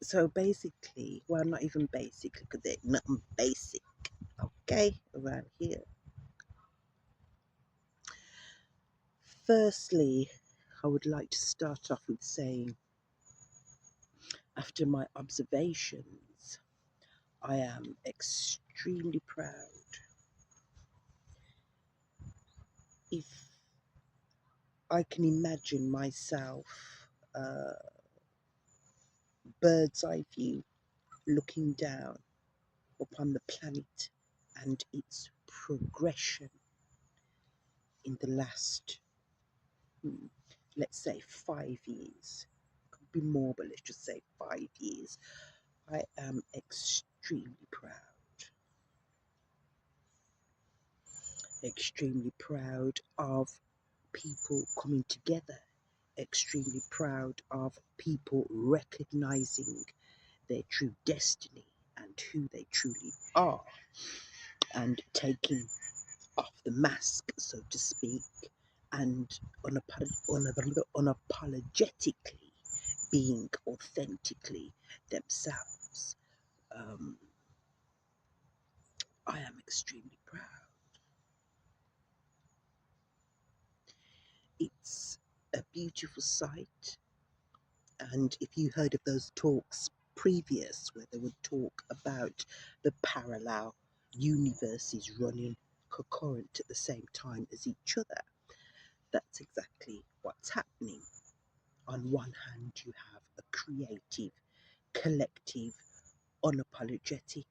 So basically, well, not even basically, because there's nothing basic, okay, around here. Firstly, I would like to start off with saying, after my observations, I am extremely proud. If I can imagine myself, uh, bird's eye view, looking down upon the planet and its progression in the last, hmm, let's say, 5 years, could be more, but let's just say 5 years, I am extremely proud of people coming together, extremely proud of people recognizing their true destiny and who they truly are, and taking off the mask, so to speak, and unapologetically being authentically themselves. Um, I am extremely proud. It's a beautiful sight. And if you heard of those talks previous, where they would talk about the parallel universes running concurrent at the same time as each other, that's exactly what's happening. On one hand, you have a creative, collective, unapologetic,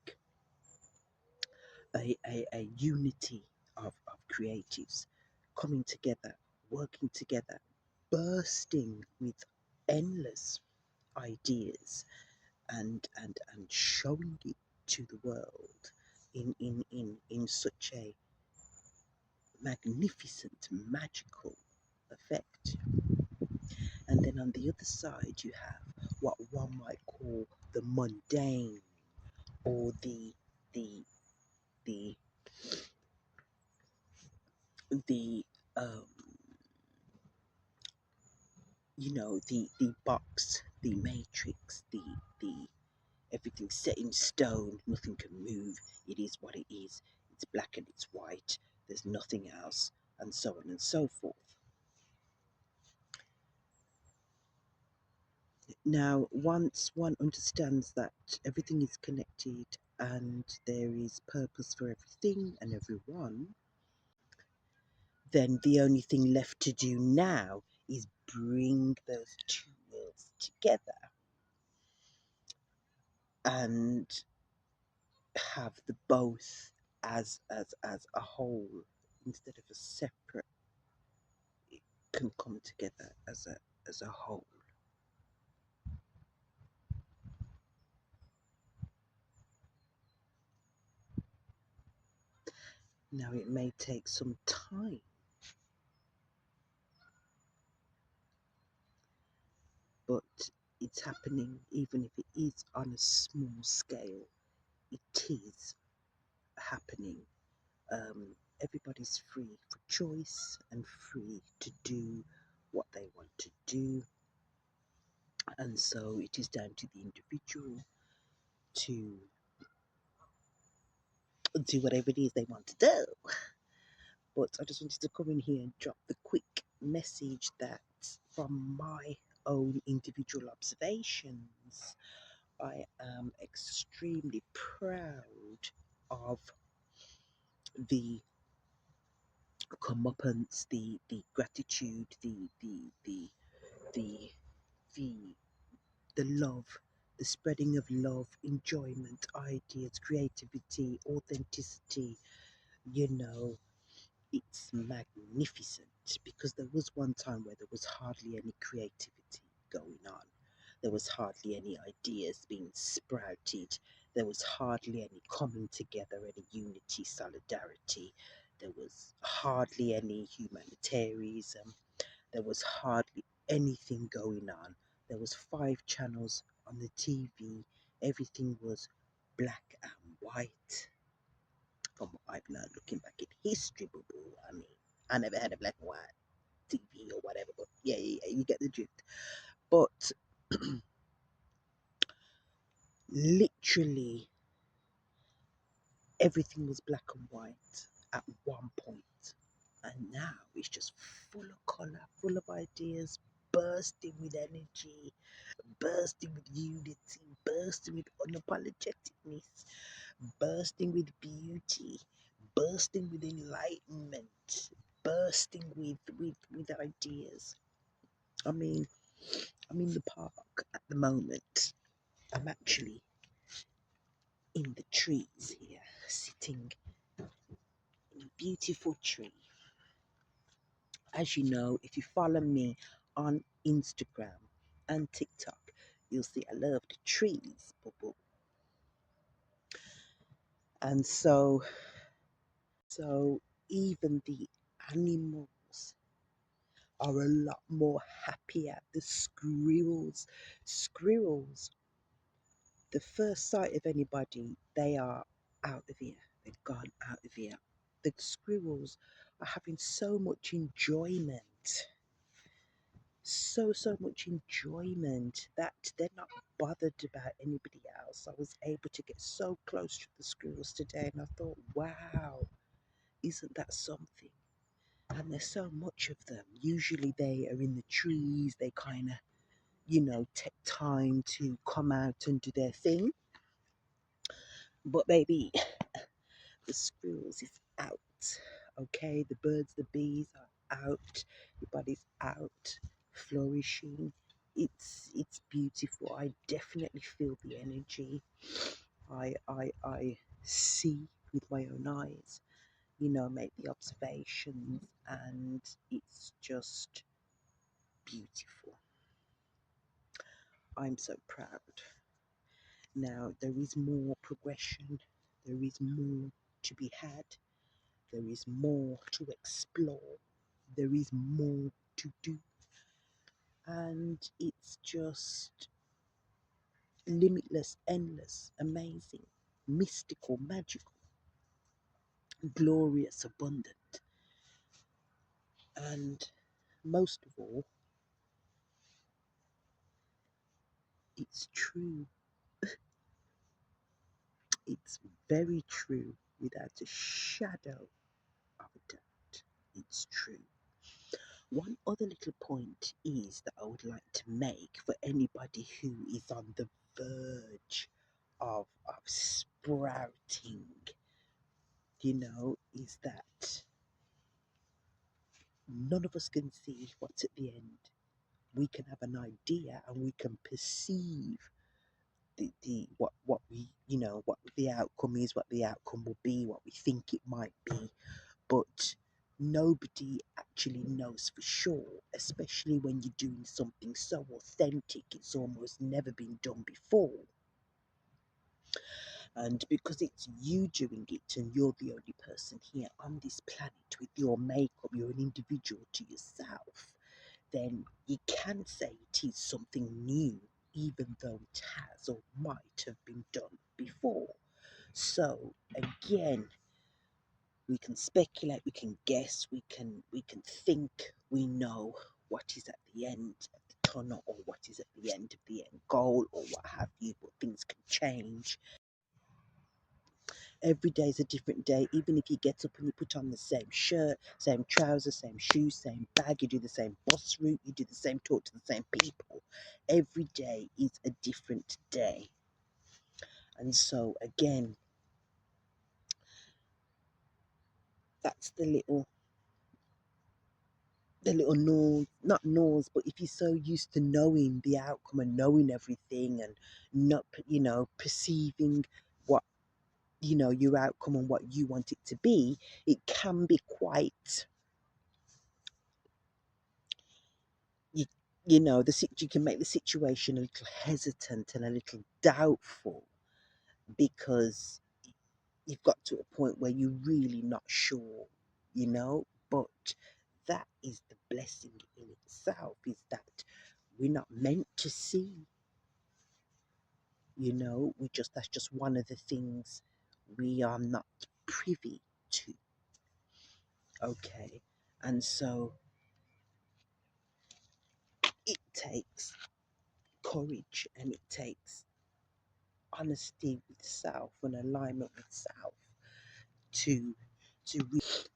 a unity of creatives coming together, working together, bursting with endless ideas, and showing it to the world in such a magnificent, magical effect. And then on the other side, you have what one might call the mundane, or the the the box, the matrix, the everything set in stone, nothing can move. It is what it is. It's black and it's white. There's nothing else, and so on and so forth. Now, once one understands that everything is connected and there is purpose for everything and everyone, then the only thing left to do now is bring those two worlds together and have the both as a whole instead of a separate. It can come together as a whole. Now, it may take some time, but it's happening. Even if it is on a small scale, it is happening. Everybody's free for choice and free to do what they want to do, and so it is down to the individual to do whatever it is they want to do. But I just wanted to come in here and drop the quick message that, from my own individual observations, I am extremely proud of the comeuppance, the gratitude, the the the love, the spreading of love, enjoyment, ideas, creativity, authenticity. You know, it's magnificent, because there was one time where there was hardly any creativity going on. There was hardly any ideas being sprouted. There was hardly any coming together, any unity, solidarity. There was hardly any humanitarianism. There was hardly anything going on. There was 5 channels on the TV. Everything was black and white. From what I've learned looking back in history, boo boo. I mean, I never had a black and white TV or whatever, but yeah, you get the drift. But literally everything was black and white at one point, and now it's just full of color, full of ideas, bursting with energy, bursting with unity, bursting with unapologeticness, bursting with beauty, bursting with enlightenment, bursting with ideas. I mean, I'm in the park at the moment. I'm actually in the trees here, sitting in a beautiful tree. As you know, if you follow me on Instagram and TikTok, you'll see I love the trees. Boo boo. And so even the animals are a lot more happier. The squirrels, the first sight of anybody, they are out of here. They've gone out of here. The squirrels are having so much enjoyment, so much enjoyment that they're not bothered about anybody else. I was able to get so close to the squirrels today, and I thought, wow, isn't that something? And there's so much of them. Usually they are in the trees, they kind of, take time to come out and do their thing. But baby, the squirrels is out. Okay, the birds, the bees are out. Everybody's out, flourishing. It's beautiful. I definitely feel the energy. I see with my own eyes. Make the observations, and it's just beautiful. I'm so proud. Now there is more progression. There is more to be had. There is more to explore. There is more to do. And it's just limitless, endless, amazing, mystical, magical, glorious, abundant. And most of all, it's true. It's very true without a shadow of a doubt. It's true. One other little point is that I would like to make for anybody who is on the verge of sprouting, is that none of us can see what's at the end. We can have an idea and we can perceive the what we what the outcome is, what the outcome will be, what we think it might be, but nobody actually knows for sure, especially when you're doing something so authentic, it's almost never been done before. And because it's you doing it and you're the only person here on this planet with your makeup, you're an individual to yourself, then you can say it is something new, even though it has or might have been done before. So again, we can speculate, we can guess, we can think we know what is at the end of the tunnel, or what is at the end of the end goal, or what have you, but things can change. Every day is a different day. Even if you get up and you put on the same shirt, same trousers, same shoes, same bag, you do the same bus route, you do the same talk to the same people, every day is a different day. And so again, that's the little nose, not nose, but if you're so used to knowing the outcome and knowing everything, and not, perceiving what, your outcome and what you want it to be, it can be quite, you, you can make the situation a little hesitant and a little doubtful, because you've got to a point where you're really not sure, but that is the blessing in itself, is that we're not meant to see, that's just one of the things we are not privy to. Okay. And so it takes courage, and it takes honesty with self and alignment with self to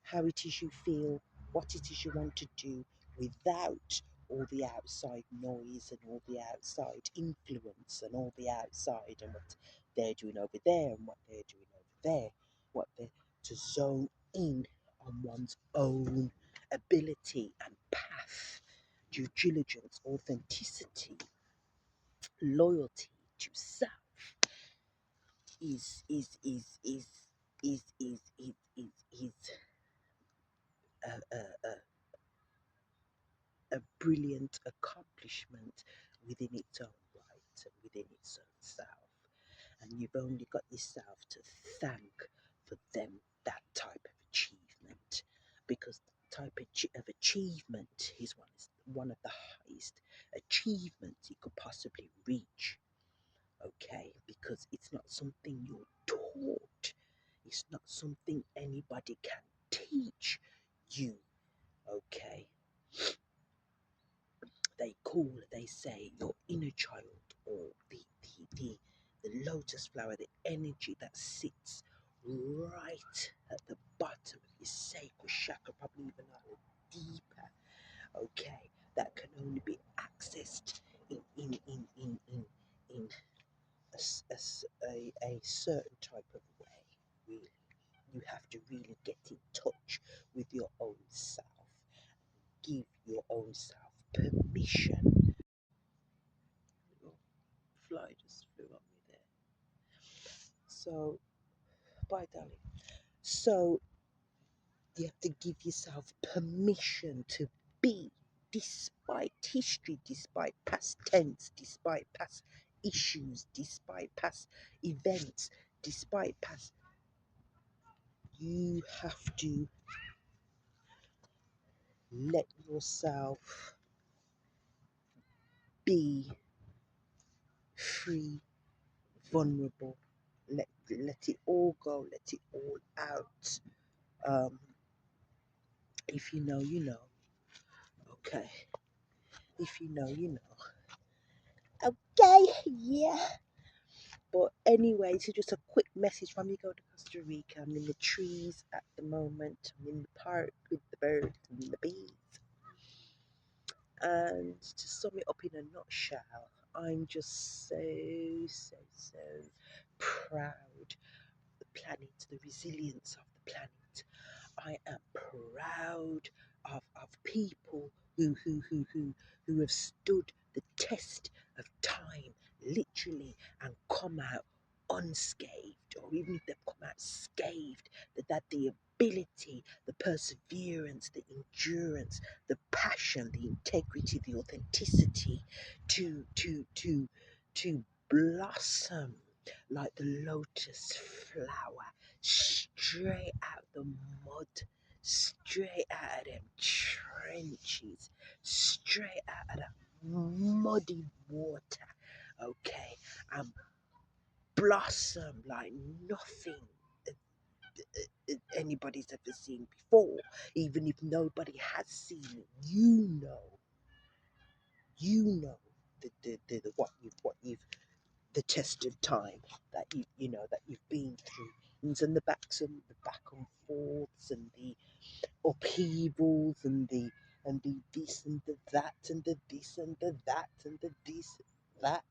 how it is you feel, what it is you want to do without all the outside noise and all the outside influence and all the outside and what they're doing over there and what they're doing over there, what they're to zone in on one's own ability and path, due diligence, authenticity, loyalty to self is a, a, a brilliant accomplishment within its own right and within its own self. And you've only got yourself to thank for that type of achievement, because the type of achievement is one of the highest achievements you could possibly reach. Okay, because it's not something you're taught, it's not something anybody can teach you. Okay, they say your inner child, or the lotus flower, the energy that sits right at the bottom of your sacral chakra, probably even a little deeper. Okay, that can only be accessed in a certain type of way. Really, you have to really get in touch with your own self. Give your own self permission. Little fly just flew on me there. So, bye, darling. So, you have to give yourself permission to be, despite history, despite past tense, despite past issues, despite past events, despite past. You have to let yourself be free, vulnerable. Let it all go, let it all out. Um, if you know, you know. Okay. If you know, you know. Okay, yeah. But anyway, so just a quick message from me go to Costa Rica. I'm in the trees at the moment. I'm in the park with the birds and the bees. And to sum it up in a nutshell, I'm just so proud of the planet, the resilience of the planet. I am proud of people who have stood the test of time, literally, and come out unscathed, or even if they've come out scathed, that the ability, the perseverance, the endurance, the passion, the integrity, the authenticity to blossom like the lotus flower, straight out the mud, straight out of them trenches, straight out of that muddy water. Okay, and blossom like nothing anybody's ever seen before. Even if nobody has seen it, you know the what you've the test of time that that you've been through, and the back and forths and the upheavals and the this and the that and the this and the that and the this that.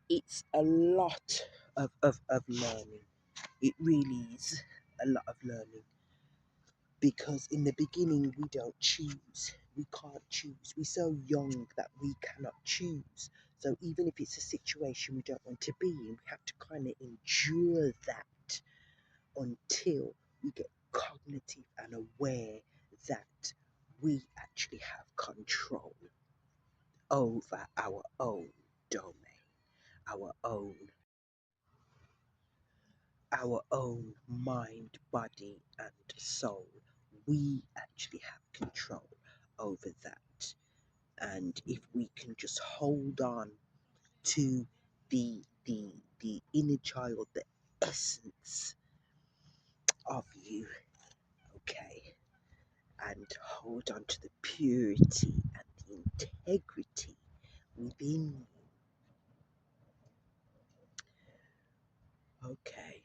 It's a lot of learning. It really is a lot of learning, because in the beginning we don't choose. We can't choose. We're so young that we cannot choose. So even if it's a situation we don't want to be in, we have to kind of endure that until we get cognitive and aware that we actually have control over our own domain, our own mind, body, and soul. We actually have control over that. And if we can just hold on to the inner child, the essence of you, okay, and hold on to the purity and the integrity within you. Okay,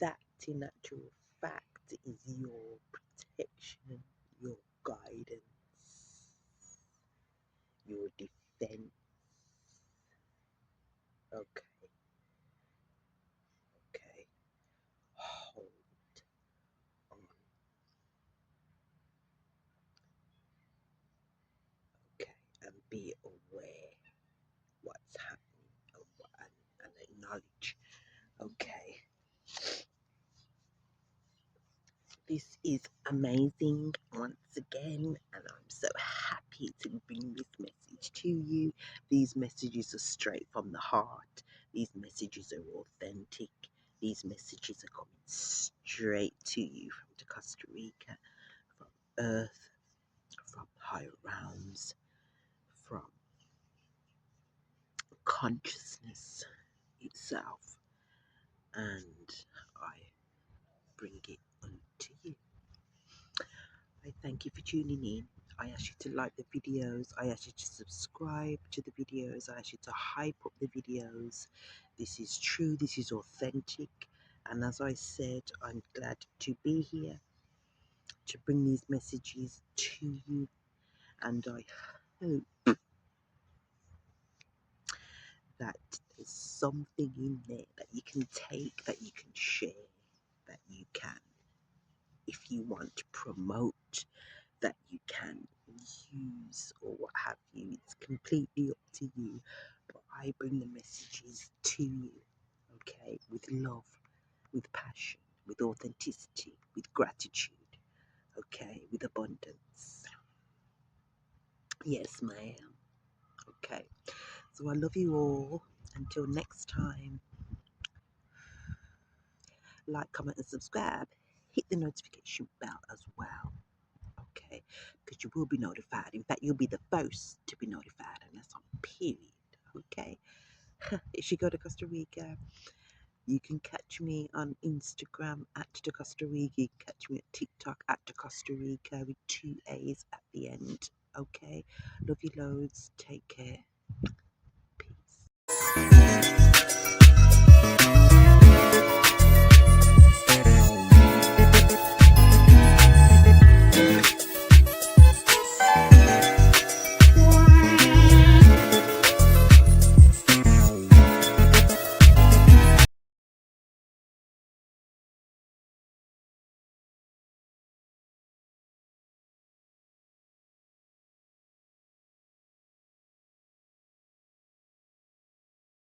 that in actual fact is your protection, your guidance, your defense. Okay, okay. Hold on. Okay, and be aware what's happening and acknowledge. Okay, this is amazing once again, and I'm so happy to bring this message to you. These messages are straight from the heart, these messages are authentic, these messages are coming straight to you from the Costa Rica, from Earth, from higher realms, from consciousness itself, and I bring it unto you. I thank you for tuning in. I ask you to like the videos. I ask you to subscribe to the videos. I ask you to hype up the videos. This is true. This is authentic. And as I said, I'm glad to be here to bring these messages to you. And I hope that there's something in there that you can take, that you can share, that you can, if you want to promote, that you can use or what have you. It's completely up to you. But I bring the messages to you, okay, with love, with passion, with authenticity, with gratitude, okay, with abundance. Yes, ma'am. Okay. So I love you all. Until next time, like, comment, and subscribe. Hit the notification bell as well. Okay, because you will be notified. In fact, you'll be the first to be notified, and that's on period. Okay, if you go to Costa Rica, you can catch me on Instagram at the Costa Rica. You can catch me at TikTok at the Costa Rica with 2 A's at the end. Okay, love you loads. Take care.